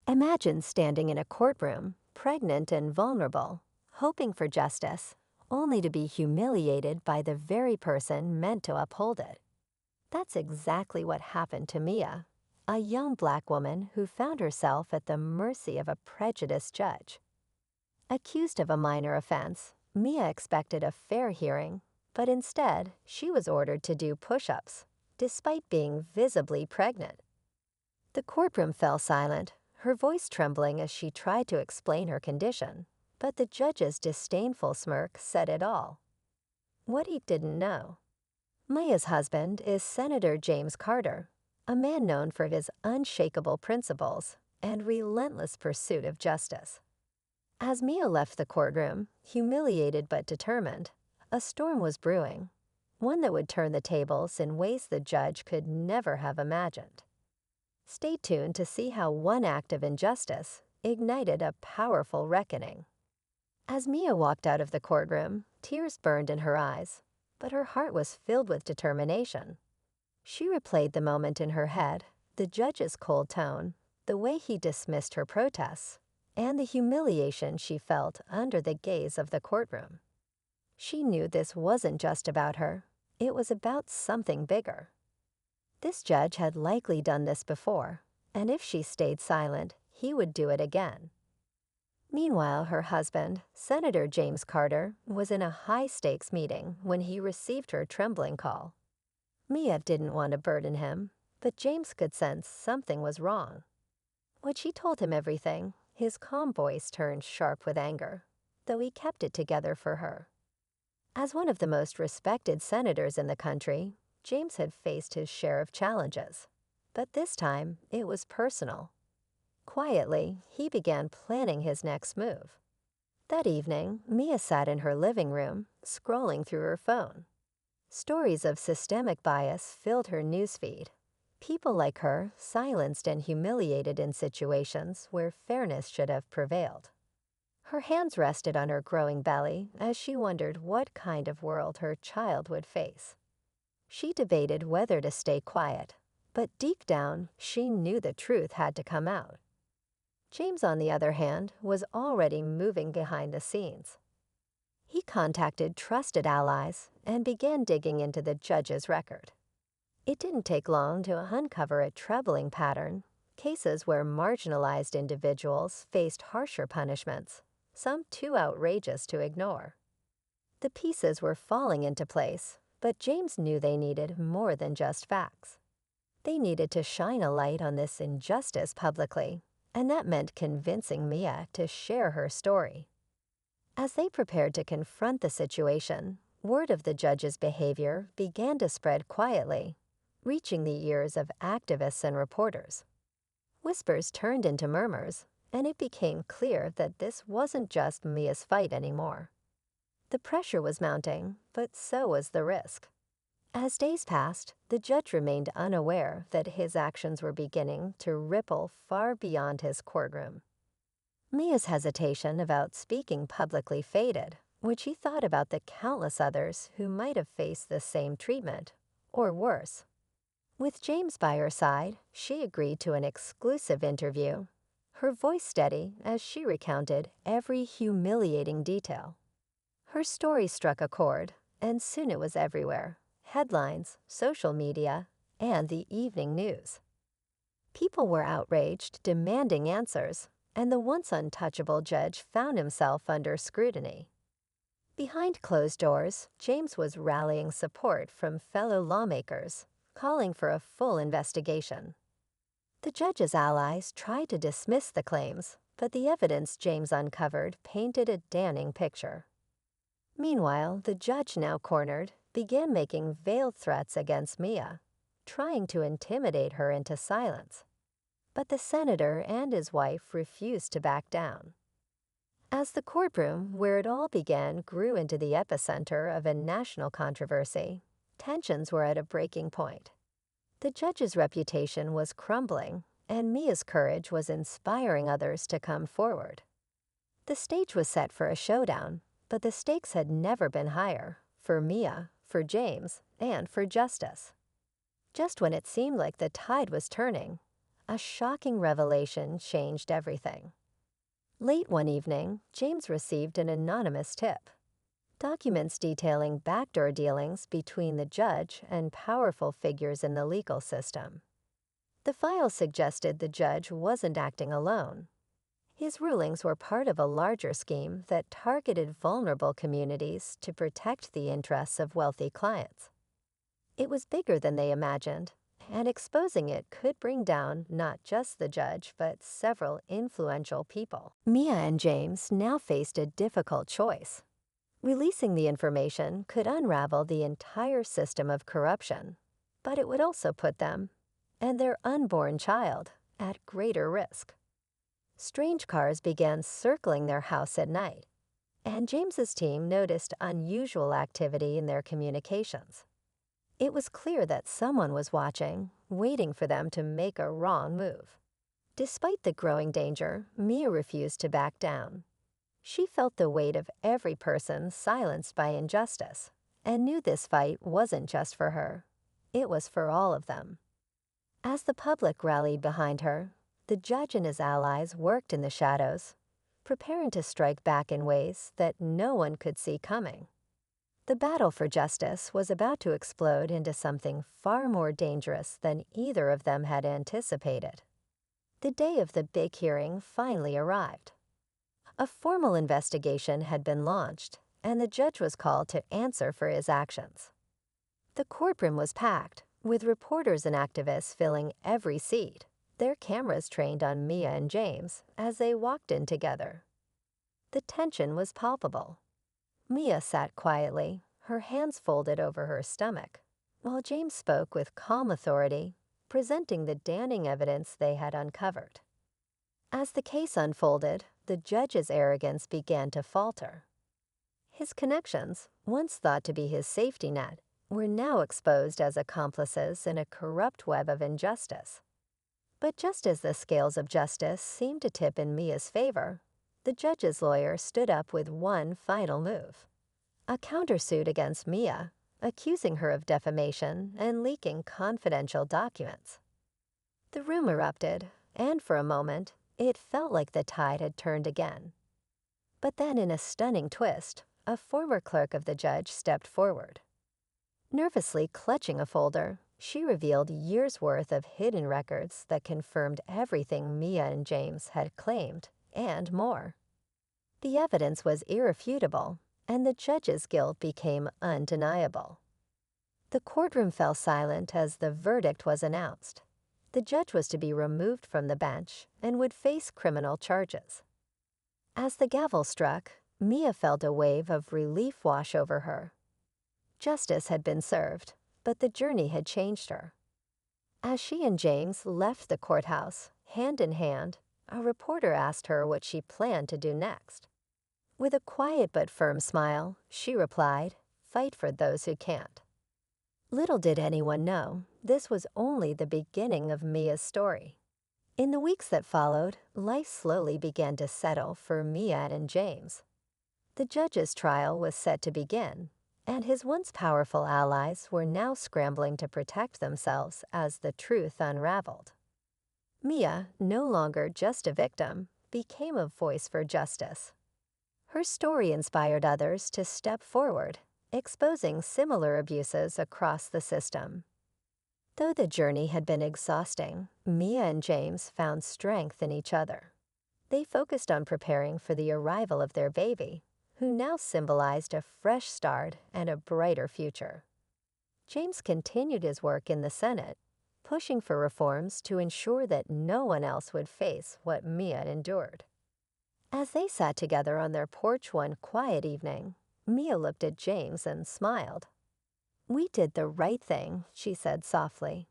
Imagine standing in a courtroom, pregnant and vulnerable, hoping for justice, only to be humiliated by the very person meant to uphold it. That's exactly what happened to Mia, a young black woman who found herself at the mercy of a prejudiced judge. Accused of a minor offense, Mia expected a fair hearing, but instead, she was ordered to do push-ups, despite being visibly pregnant. The courtroom fell silent, her voice trembling as she tried to explain her condition, but the judge's disdainful smirk said it all. What he didn't know. Mia's husband is Senator James Carter, a man known for his unshakable principles and relentless pursuit of justice. As Mia left the courtroom, humiliated but determined, a storm was brewing, one that would turn the tables in ways the judge could never have imagined. Stay tuned to see how one act of injustice ignited a powerful reckoning. As Mia walked out of the courtroom, tears burned in her eyes, but her heart was filled with determination. She replayed the moment in her head, the judge's cold tone, the way he dismissed her protests, and the humiliation she felt under the gaze of the courtroom. She knew this wasn't just about her, it was about something bigger. This judge had likely done this before, and if she stayed silent, he would do it again. Meanwhile, her husband, Senator James Carter, was in a high-stakes meeting when he received her trembling call. Mia didn't want to burden him, but James could sense something was wrong. When she told him everything, his calm voice turned sharp with anger, though he kept it together for her. As one of the most respected senators in the country, James had faced his share of challenges, but this time it was personal. Quietly, he began planning his next move. That evening, Mia sat in her living room, scrolling through her phone. Stories of systemic bias filled her newsfeed. People like her silenced and humiliated in situations where fairness should have prevailed. Her hands rested on her growing belly as she wondered what kind of world her child would face. She debated whether to stay quiet, but deep down, she knew the truth had to come out. James, on the other hand, was already moving behind the scenes. He contacted trusted allies and began digging into the judge's record. It didn't take long to uncover a troubling pattern, cases where marginalized individuals faced harsher punishments, some too outrageous to ignore. The pieces were falling into place, but James knew they needed more than just facts. They needed to shine a light on this injustice publicly, and that meant convincing Mia to share her story. As they prepared to confront the situation, word of the judge's behavior began to spread quietly, reaching the ears of activists and reporters. Whispers turned into murmurs, and it became clear that this wasn't just Mia's fight anymore. The pressure was mounting, but so was the risk. As days passed, the judge remained unaware that his actions were beginning to ripple far beyond his courtroom. Mia's hesitation about speaking publicly faded, which he thought about the countless others who might have faced the same treatment, or worse. With James by her side, she agreed to an exclusive interview, her voice steady as she recounted every humiliating detail. Her story struck a chord, and soon it was everywhere. Headlines, social media, and the evening news. People were outraged, demanding answers, and the once untouchable judge found himself under scrutiny. Behind closed doors, James was rallying support from fellow lawmakers, calling for a full investigation. The judge's allies tried to dismiss the claims, but the evidence James uncovered painted a damning picture. Meanwhile, the judge, now cornered, began making veiled threats against Mia, trying to intimidate her into silence. But the senator and his wife refused to back down. As the courtroom, where it all began, grew into the epicenter of a national controversy, tensions were at a breaking point. The judge's reputation was crumbling, and Mia's courage was inspiring others to come forward. The stage was set for a showdown, but the stakes had never been higher, for Mia, for James, and for justice. Just when it seemed like the tide was turning, A shocking revelation changed everything. Late one evening, James received an anonymous tip. Documents detailing backdoor dealings between the judge and powerful figures in the legal system. The file suggested the judge wasn't acting alone. His rulings were part of a larger scheme that targeted vulnerable communities to protect the interests of wealthy clients. It was bigger than they imagined, and exposing it could bring down not just the judge, but several influential people. Mia and James now faced a difficult choice. Releasing the information could unravel the entire system of corruption, but it would also put them, and their unborn child, at greater risk. Strange cars began circling their house at night, and James's team noticed unusual activity in their communications. It was clear that someone was watching, waiting for them to make a wrong move. Despite the growing danger, Mia refused to back down. She felt the weight of every person silenced by injustice, and knew this fight wasn't just for her. It was for all of them. As the public rallied behind her, the judge and his allies worked in the shadows, preparing to strike back in ways that no one could see coming. The battle for justice was about to explode into something far more dangerous than either of them had anticipated. The day of the big hearing finally arrived. A formal investigation had been launched, and the judge was called to answer for his actions. The courtroom was packed, with reporters and activists filling every seat, their cameras trained on Mia and James as they walked in together. The tension was palpable. Mia sat quietly, her hands folded over her stomach, while James spoke with calm authority, presenting the damning evidence they had uncovered. As the case unfolded, the judge's arrogance began to falter. His connections, once thought to be his safety net, were now exposed as accomplices in a corrupt web of injustice. But just as the scales of justice seemed to tip in Mia's favor, the judge's lawyer stood up with one final move. A countersuit against Mia, accusing her of defamation and leaking confidential documents. The room erupted, and for a moment, it felt like the tide had turned again. But then, in a stunning twist, a former clerk of the judge stepped forward. Nervously clutching a folder, she revealed years' worth of hidden records that confirmed everything Mia and James had claimed, and more. The evidence was irrefutable, and the judge's guilt became undeniable. The courtroom fell silent as the verdict was announced. The judge was to be removed from the bench and would face criminal charges. As the gavel struck, Mia felt a wave of relief wash over her. Justice had been served, but the journey had changed her. As she and James left the courthouse, hand in hand, a reporter asked her what she planned to do next. With a quiet but firm smile, she replied, "Fight for those who can't." Little did anyone know, this was only the beginning of Mia's story. In the weeks that followed, life slowly began to settle for Mia and James. The judge's trial was set to begin, and his once powerful allies were now scrambling to protect themselves as the truth unraveled. Mia, no longer just a victim, became a voice for justice. Her story inspired others to step forward, exposing similar abuses across the system. Though the journey had been exhausting, Mia and James found strength in each other. They focused on preparing for the arrival of their baby, who now symbolized a fresh start and a brighter future. James continued his work in the Senate, pushing for reforms to ensure that no one else would face what Mia endured. As they sat together on their porch one quiet evening, Mia looked at James and smiled. "We did the right thing," she said softly.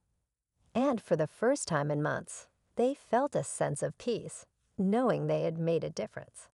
And for the first time in months, they felt a sense of peace, knowing they had made a difference.